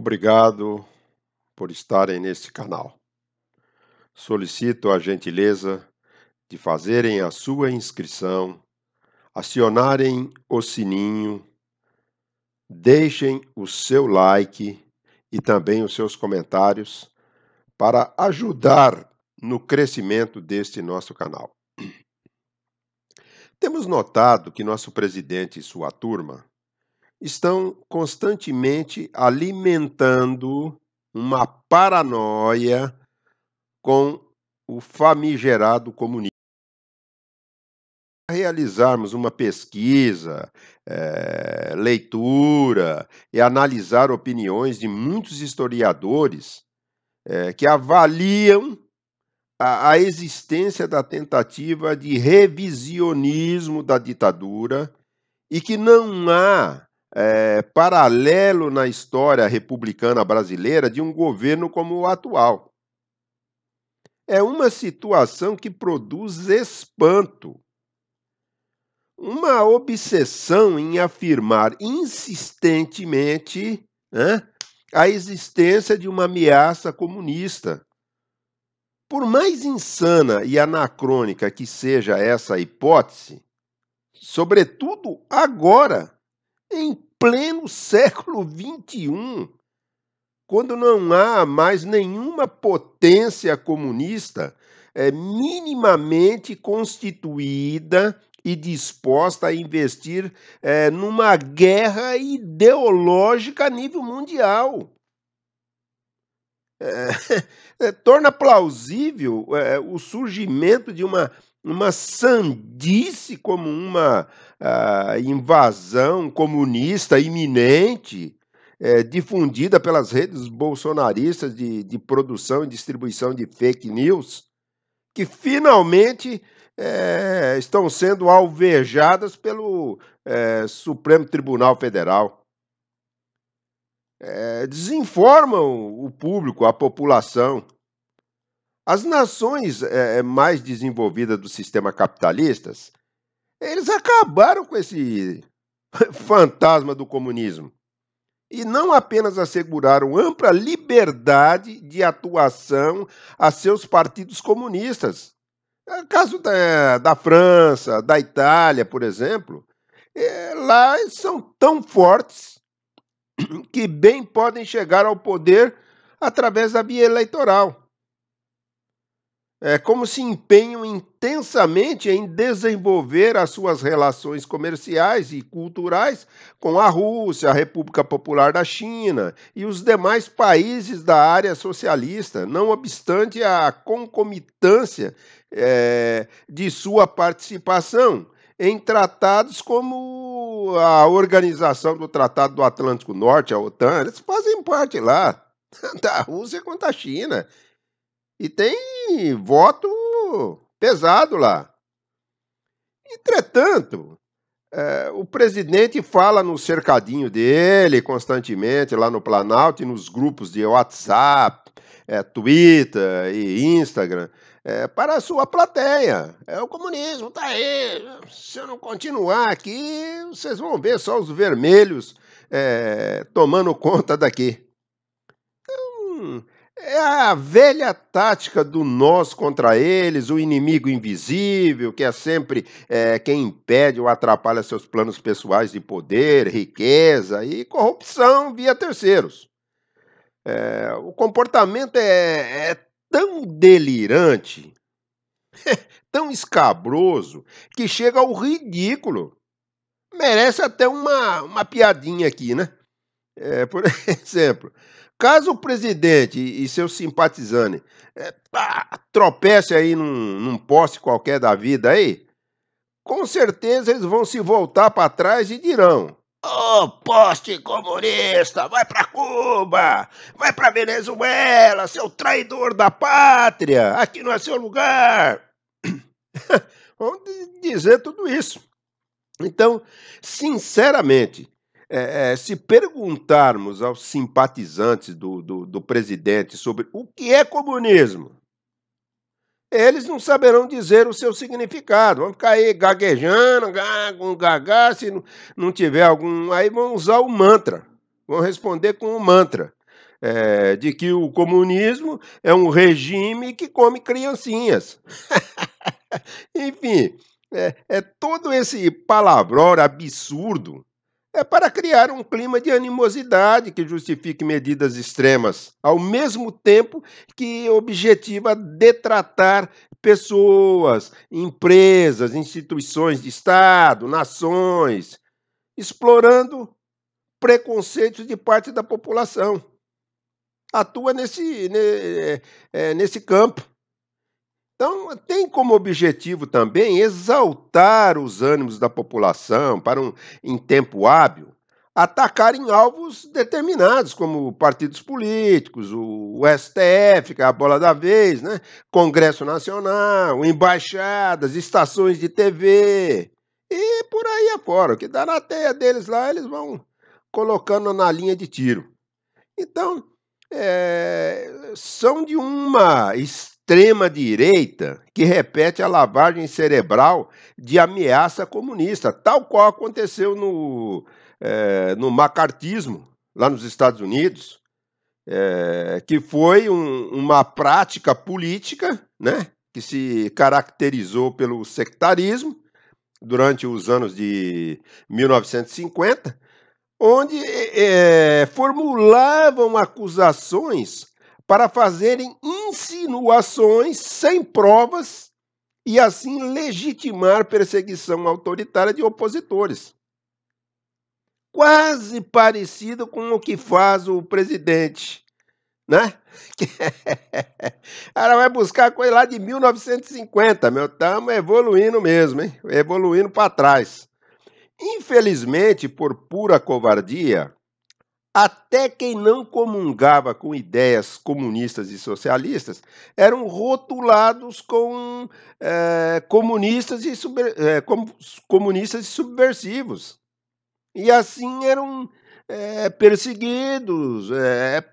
Obrigado por estarem nesse canal. Solicito a gentileza de fazerem a sua inscrição, acionarem o sininho, deixem o seu like e também os seus comentários para ajudar no crescimento deste nosso canal. Temos notado que nosso presidente e sua turma estão constantemente alimentando uma paranoia com o famigerado comunismo. Realizarmos uma pesquisa, leitura e analisar opiniões de muitos historiadores que avaliam a existência da tentativa de revisionismo da ditadura e que não há paralelo na história republicana brasileira de um governo como o atual. É uma situação que produz espanto, uma obsessão em afirmar insistentemente a existência de uma ameaça comunista. Por mais insana e anacrônica que seja essa hipótese, sobretudo agora, em pleno século XXI, quando não há mais nenhuma potência comunista minimamente constituída e disposta a investir numa guerra ideológica a nível mundial. Torna plausível o surgimento de uma sandice como uma invasão comunista iminente, difundida pelas redes bolsonaristas de produção e distribuição de fake news, que finalmente estão sendo alvejadas pelo Supremo Tribunal Federal. Desinformam o público, a população. As nações mais desenvolvidas do sistema capitalista, eles acabaram com esse fantasma do comunismo. E não apenas asseguraram ampla liberdade de atuação a seus partidos comunistas. Caso da França, da Itália, por exemplo, lá eles são tão fortes que bem podem chegar ao poder através da via eleitoral. Como se empenham intensamente em desenvolver as suas relações comerciais e culturais com a Rússia, a República Popular da China e os demais países da área socialista, não obstante a concomitância de sua participação em tratados como a Organização do Tratado do Atlântico Norte, a OTAN. Eles fazem parte lá, da Rússia quanto a China. E tem voto pesado lá. Entretanto, o presidente fala no cercadinho dele constantemente, lá no Planalto e nos grupos de WhatsApp, Twitter e Instagram, para a sua plateia. O comunismo está aí. Se eu não continuar aqui, vocês vão ver só os vermelhos tomando conta daqui. Então, é a velha tática do nós contra eles, o inimigo invisível, que é sempre quem impede ou atrapalha seus planos pessoais de poder, riqueza e corrupção via terceiros. O comportamento é tão delirante, tão escabroso, que chega ao ridículo. Merece até uma piadinha aqui, né? Por exemplo, caso o presidente e seus simpatizantes tropecem aí num poste qualquer da vida aí, com certeza eles vão se voltar para trás e dirão: "Ô, poste comunista, vai para Cuba, vai para Venezuela, seu traidor da pátria, aqui não é seu lugar." Vão dizer tudo isso. Então, sinceramente, se perguntarmos aos simpatizantes do presidente sobre o que é comunismo, eles não saberão dizer o seu significado. Vão ficar aí gaguejando, com gaga, se não tiver algum. Aí vão usar o mantra, vão responder com o mantra. de que o comunismo é um regime que come criancinhas. Enfim, todo esse palavrão absurdo é para criar um clima de animosidade que justifique medidas extremas, ao mesmo tempo que objetiva detratar pessoas, empresas, instituições de Estado, nações, explorando preconceitos de parte da população. Atua nesse campo. Então, tem como objetivo também exaltar os ânimos da população para em tempo hábil, atacarem alvos determinados, como partidos políticos, o STF, que é a bola da vez, né? Congresso Nacional, embaixadas, estações de TV e por aí afora. O que dá na teia deles lá, eles vão colocando na linha de tiro. Então, são de uma extrema-direita que repete a lavagem cerebral de ameaça comunista, tal qual aconteceu no macartismo, lá nos Estados Unidos, que foi uma prática política, né, que se caracterizou pelo sectarismo durante os anos de 1950, onde formulavam acusações para fazerem insinuações sem provas e assim legitimar perseguição autoritária de opositores. Quase parecido com o que faz o presidente, né? Ela vai buscar coisa lá de 1950, meu, estamos evoluindo mesmo, hein? Evoluindo para trás. Infelizmente, por pura covardia, até quem não comungava com ideias comunistas e socialistas eram rotulados com comunistas comunistas e subversivos. E assim eram perseguidos,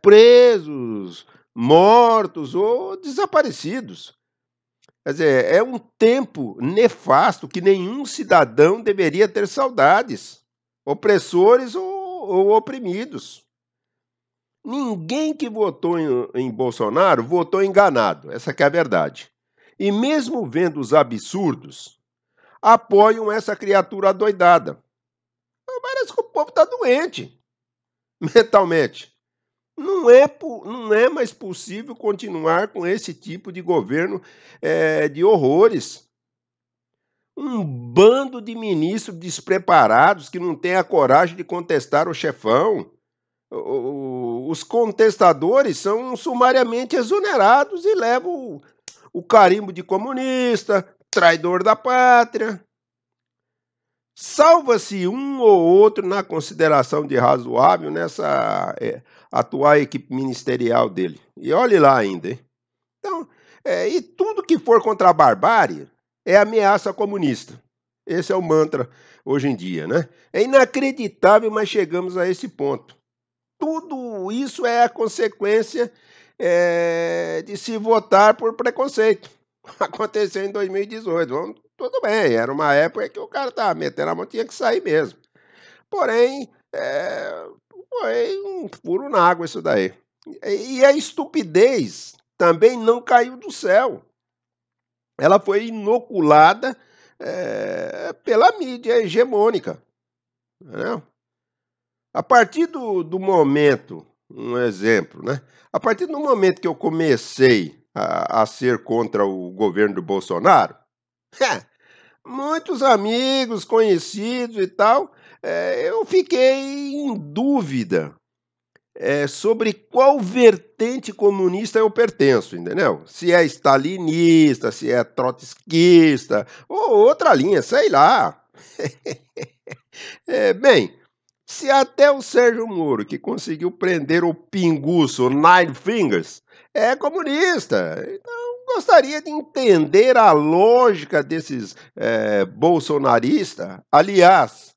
presos, mortos ou desaparecidos. Quer dizer, é um tempo nefasto que nenhum cidadão deveria ter saudades, opressores ou oprimidos. Ninguém que votou em Bolsonaro votou enganado, essa que é a verdade. E mesmo vendo os absurdos, apoiam essa criatura adoidada. Parece que o povo está doente mentalmente. Não é mais possível continuar com esse tipo de governo de horrores. Um bando de ministros despreparados que não tem a coragem de contestar o chefão. Os contestadores são sumariamente exonerados e levam o carimbo de comunista, traidor da pátria. Salva-se um ou outro na consideração de razoável nessa atual equipe ministerial dele. E olhe lá ainda, hein? Então, e tudo que for contra a barbárie é ameaça comunista. Esse é o mantra hoje em dia, né? É inacreditável, mas chegamos a esse ponto. Tudo isso é a consequência de se votar por preconceito. Aconteceu em 2018. Tudo bem, era uma época que o cara estava metendo a mão, tinha que sair mesmo. Porém, foi um furo na água isso daí. E a estupidez também não caiu do céu. Ela foi inoculada pela mídia hegemônica. Né? A partir do momento, um exemplo, né? A partir do momento que eu comecei a ser contra o governo do Bolsonaro, muitos amigos, conhecidos e tal, eu fiquei em dúvida sobre qual vertente comunista eu pertenço, entendeu? Se é stalinista, se é trotskista, ou outra linha, sei lá. Bem, se até o Sérgio Moro, que conseguiu prender o pinguço Nine Fingers, é comunista, então gostaria de entender a lógica desses bolsonaristas, aliás,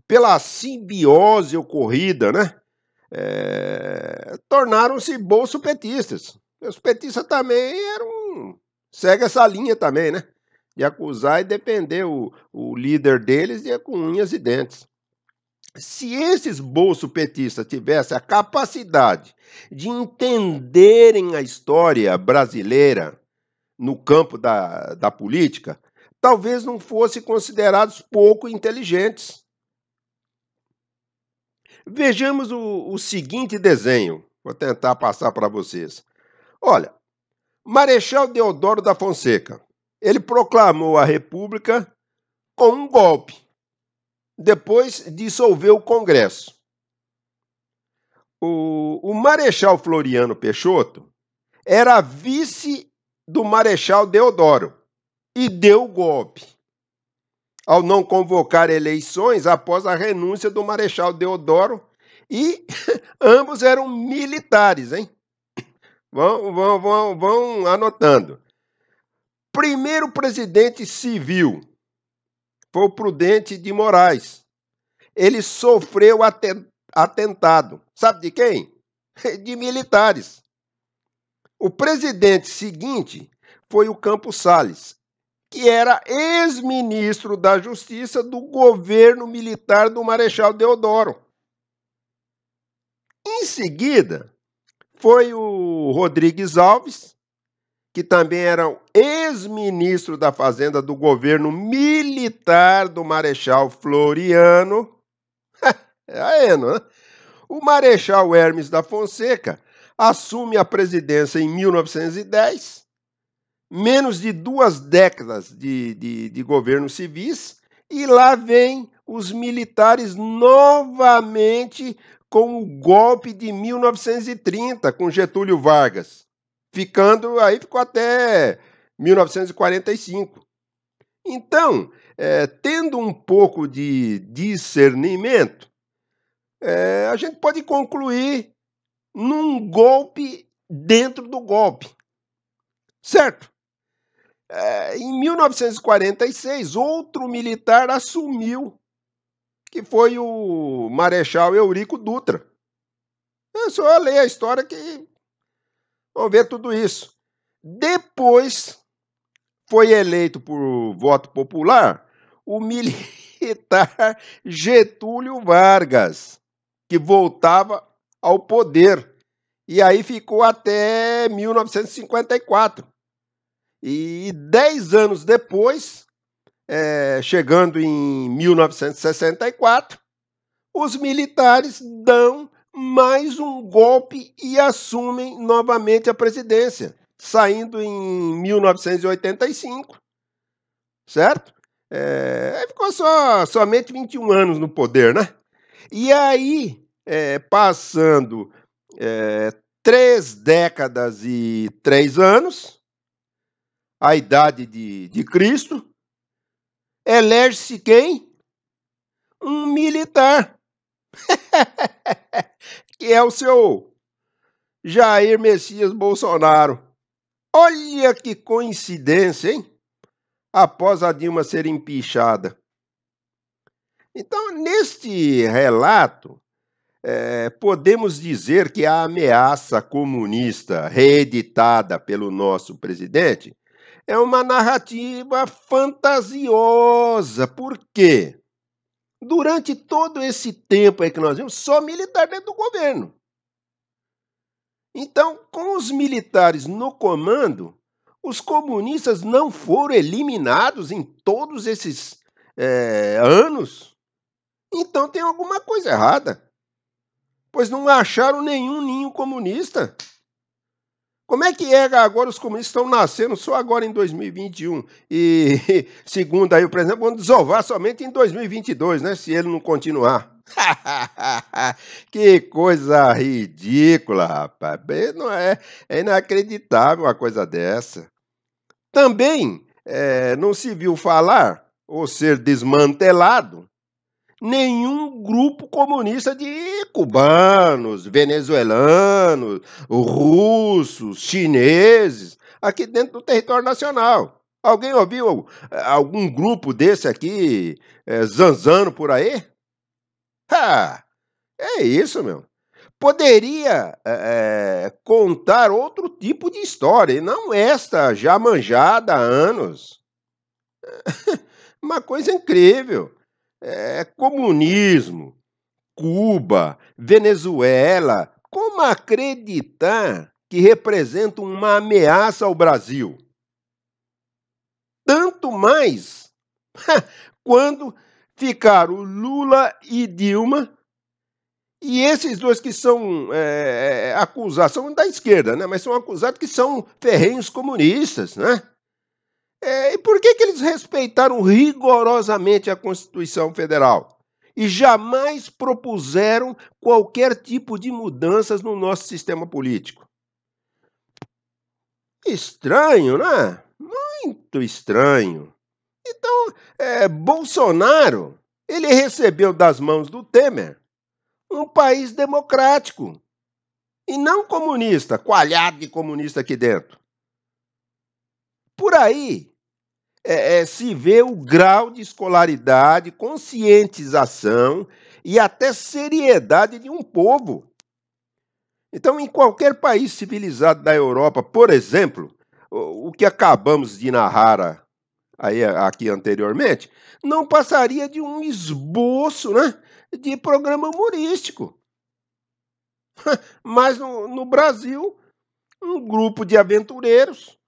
pela simbiose ocorrida, né? Tornaram-se bolsopetistas. Os petistas também segue essa linha também, né? De acusar e defender o líder deles com unhas e dentes. Se esses bolsopetistas tivessem a capacidade de entenderem a história brasileira no campo da política, talvez não fossem considerados pouco inteligentes. Vejamos o seguinte desenho, vou tentar passar para vocês. Olha, Marechal Deodoro da Fonseca, ele proclamou a República com um golpe. Depois dissolveu o Congresso. O Marechal Floriano Peixoto era vice do Marechal Deodoro e deu o golpe ao não convocar eleições após a renúncia do Marechal Deodoro, e ambos eram militares, hein? Vão anotando. Primeiro presidente civil foi o Prudente de Moraes. Ele sofreu atentado. Sabe de quem? De militares. O presidente seguinte foi o Campos Salles, que era ex-ministro da Justiça do governo militar do Marechal Deodoro. Em seguida, foi o Rodrigues Alves, que também era ex-ministro da Fazenda do governo militar do Marechal Floriano. Não é? O Marechal Hermes da Fonseca assume a presidência em 1910, menos de 2 décadas de governos civis, e lá vem os militares novamente com o golpe de 1930, com Getúlio Vargas. Ficou até 1945. Então, tendo um pouco de discernimento, a gente pode concluir num golpe dentro do golpe, certo? Em 1946, outro militar assumiu, que foi o Marechal Eurico Dutra. É só ler a história que vão ver tudo isso. Depois foi eleito por voto popular o militar Getúlio Vargas, que voltava ao poder. E aí ficou até 1954. E 10 anos depois, chegando em 1964, os militares dão mais um golpe e assumem novamente a presidência, saindo em 1985, certo? Ficou somente 21 anos no poder, né? E aí, passando 3 décadas e 3 anos, a idade de Cristo, elege-se quem? Um militar, que é o seu Jair Messias Bolsonaro. Olha que coincidência, hein? Após a Dilma ser empichada. Então, neste relato, podemos dizer que a ameaça comunista reeditada pelo nosso presidente é uma narrativa fantasiosa. Por quê? Durante todo esse tempo aí que nós vimos, só militar dentro do governo. Então, com os militares no comando, os comunistas não foram eliminados em todos esses anos? Então tem alguma coisa errada, pois não acharam nenhum ninho comunista. Como é que agora os comunistas estão nascendo só agora em 2021? E, segundo aí o presidente, vão desovar somente em 2022, né? Se ele não continuar. Que coisa ridícula, rapaz. Não é inacreditável uma coisa dessa. Também não se viu falar ou ser desmantelado nenhum grupo comunista de cubanos, venezuelanos, russos, chineses, aqui dentro do território nacional. Alguém ouviu algum grupo desse aqui zanzando por aí? É isso, meu. Poderia contar outro tipo de história, e não esta já manjada há anos. Uma coisa incrível. Comunismo, Cuba, Venezuela, como acreditar que representam uma ameaça ao Brasil? Tanto mais quando ficaram Lula e Dilma, e esses dois que são acusados, são da esquerda, né? Mas são acusados que são ferrenhos comunistas, né? E por que eles respeitaram rigorosamente a Constituição Federal? E jamais propuseram qualquer tipo de mudanças no nosso sistema político. Estranho, né? Muito estranho. Então, Bolsonaro, ele recebeu das mãos do Temer um país democrático e não comunista, coalhado de comunista aqui dentro. Por aí se vê o grau de escolaridade, conscientização e até seriedade de um povo. Então, em qualquer país civilizado da Europa, por exemplo, o que acabamos de narrar aqui anteriormente, não passaria de um esboço, né, de programa humorístico. Mas no Brasil, um grupo de aventureiros,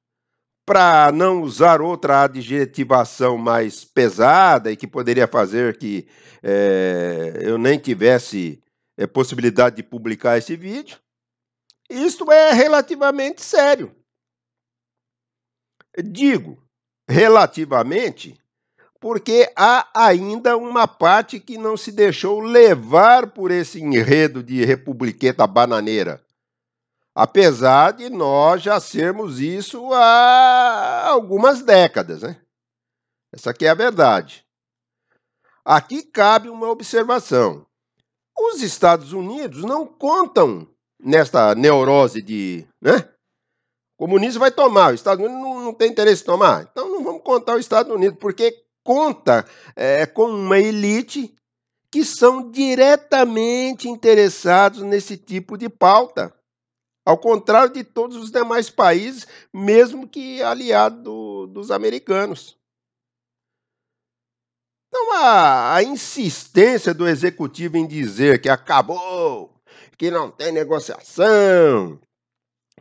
para não usar outra adjetivação mais pesada e que poderia fazer que eu nem tivesse possibilidade de publicar esse vídeo, isto é relativamente sério. Digo relativamente porque há ainda uma parte que não se deixou levar por esse enredo de republiqueta bananeira. Apesar de nós já sermos isso há algumas décadas, né? Essa aqui é a verdade. Aqui cabe uma observação. Os Estados Unidos não contam nesta neurose de, né? O comunismo vai tomar, os Estados Unidos não tem interesse em tomar. Então não vamos contar os Estados Unidos, porque conta com uma elite que são diretamente interessados nesse tipo de pauta. Ao contrário de todos os demais países, mesmo que aliado dos americanos. Então, a insistência do executivo em dizer que acabou, que não tem negociação,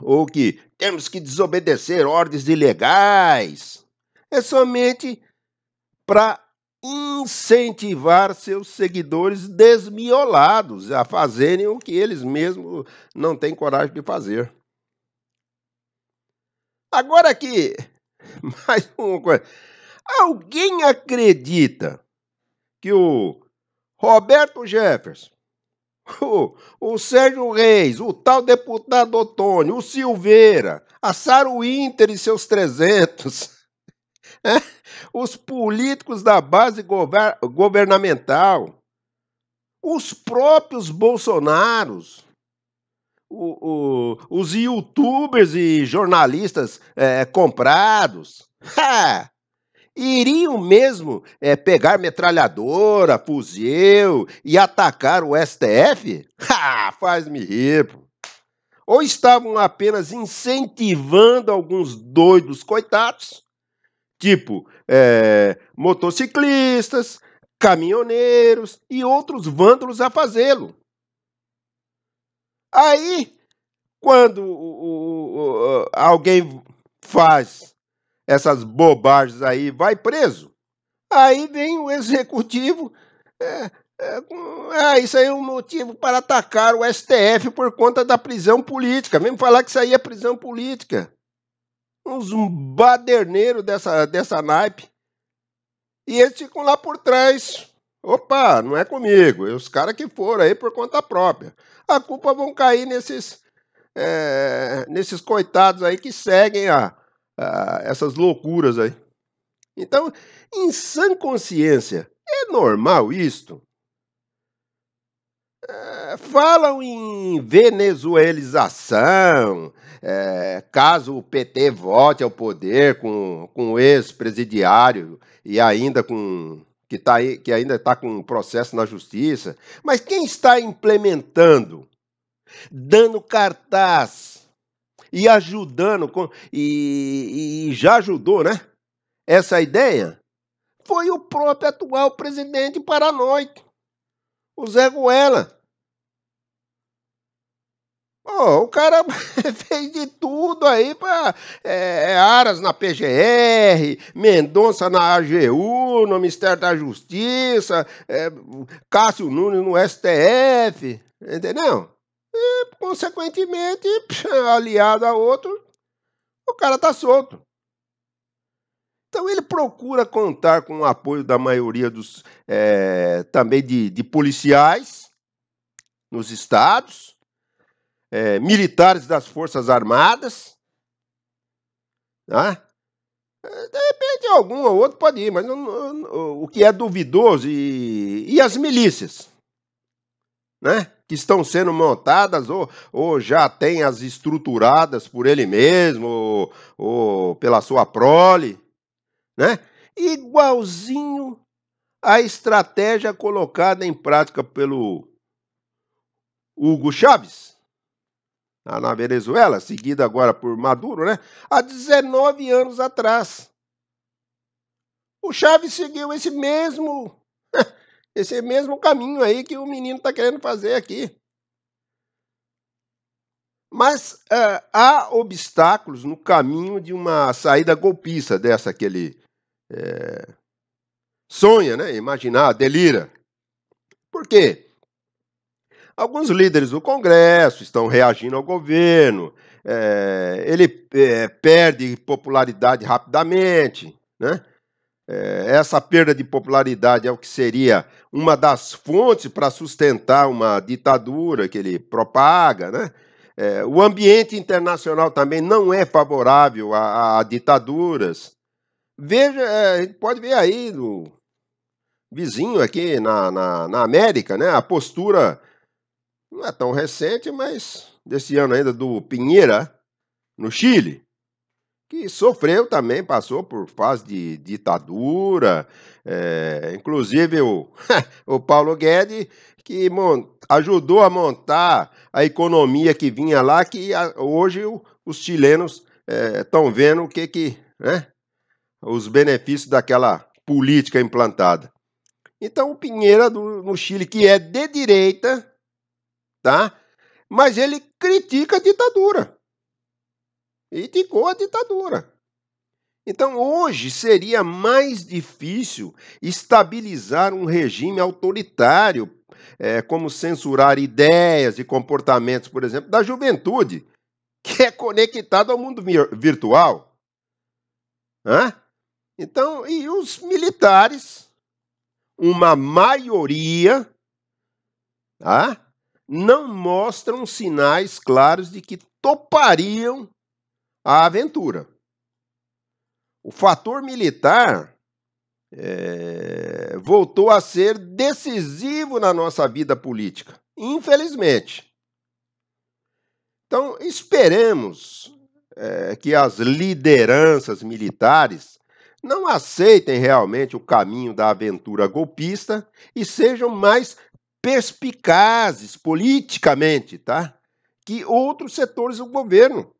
ou que temos que desobedecer ordens ilegais, é somente para incentivar seus seguidores desmiolados a fazerem o que eles mesmos não têm coragem de fazer. Agora aqui, mais uma coisa. Alguém acredita que o Roberto Jefferson, o Sérgio Reis, o tal deputado Otônio, o Silveira, a Sarah Winter e seus 300, os políticos da base governamental, os próprios Bolsonaros, os youtubers e jornalistas comprados, iriam mesmo pegar metralhadora, fuzil e atacar o STF? Faz-me rir. Pô. Ou estavam apenas incentivando alguns doidos coitados, tipo motociclistas, caminhoneiros e outros vândalos a fazê-lo. Aí, quando alguém faz essas bobagens aí, vai preso, aí vem o executivo, isso aí é um motivo para atacar o STF por conta da prisão política, mesmo falar que isso aí é prisão política. Uns baderneiros dessa naipe. E eles ficam lá por trás. Opa, não é comigo. É os caras que foram aí por conta própria. A culpa vão cair nesses coitados aí que seguem essas loucuras aí. Então, em sã consciência, é normal isto? Falam em venezuelização, caso o PT volte ao poder com o ex-presidiário e ainda que ainda está com um processo na justiça. Mas quem está implementando, dando cartaz e ajudando, e já ajudou, né? Essa ideia foi o próprio atual presidente paranoico, o Zé Ruela. Pô, o cara fez de tudo aí para Aras na PGR, Mendonça na AGU, no Ministério da Justiça, Cássio Nunes no STF, entendeu? E, consequentemente, aliado a outro, o cara tá solto. Então ele procura contar com o apoio da maioria dos também de policiais nos estados, militares das Forças Armadas, tá? De repente algum ou outro pode ir, mas o que é duvidoso e as milícias, né? Que estão sendo montadas ou já tem as estruturadas por ele mesmo ou pela sua prole, né? Igualzinho a estratégia colocada em prática pelo Hugo Chávez, lá na Venezuela, seguida agora por Maduro, né? Há 19 anos atrás. O Chávez seguiu esse mesmo caminho aí que o menino está querendo fazer aqui. Mas há obstáculos no caminho de uma saída golpista dessa que ele sonha, né? Imaginar, delira. Por quê? Alguns líderes do Congresso estão reagindo ao governo, ele perde popularidade rapidamente, né? Essa perda de popularidade é o que seria uma das fontes para sustentar uma ditadura que ele propaga, né? O ambiente internacional também não é favorável a ditaduras. Veja, a gente pode ver aí no vizinho aqui na América, né? A postura não é tão recente, mas desse ano ainda do Piñera, no Chile, que sofreu também, passou por fase de ditadura, inclusive o Paulo Guedes, que ajudou a montar a economia que vinha lá, que hoje os chilenos estão vendo né, os benefícios daquela política implantada. Então o Piñera no Chile, que é de direita, tá? Mas ele critica a ditadura. Criticou a ditadura. Então, hoje seria mais difícil estabilizar um regime autoritário, como censurar ideias e comportamentos, por exemplo, da juventude, que é conectada ao mundo virtual. Né? Então, e os militares, uma maioria, tá? Não mostram sinais claros de que topariam a aventura. O fator militar voltou a ser decisivo na nossa vida política, infelizmente. Então, esperemos que as lideranças militares não aceitem realmente o caminho da aventura golpista e sejam mais perspicazes politicamente, tá? Que outros setores do governo.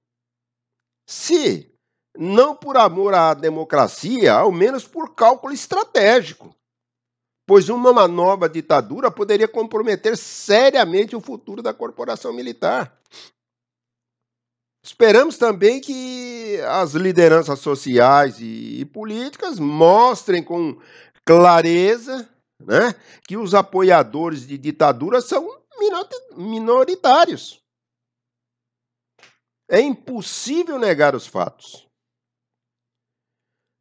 Se não por amor à democracia, ao menos por cálculo estratégico, pois uma nova ditadura poderia comprometer seriamente o futuro da corporação militar. Esperamos também que as lideranças sociais e políticas mostrem com clareza, né, que os apoiadores de ditaduras são minoritários. É impossível negar os fatos.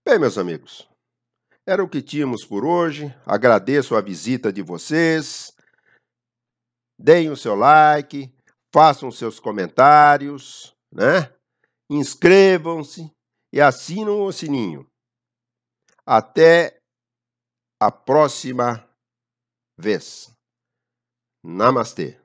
Bem, meus amigos, era o que tínhamos por hoje. Agradeço a visita de vocês. Deem o seu like, façam seus comentários, né? Inscrevam-se e assinem o sininho. Até a próxima vez. Namastê.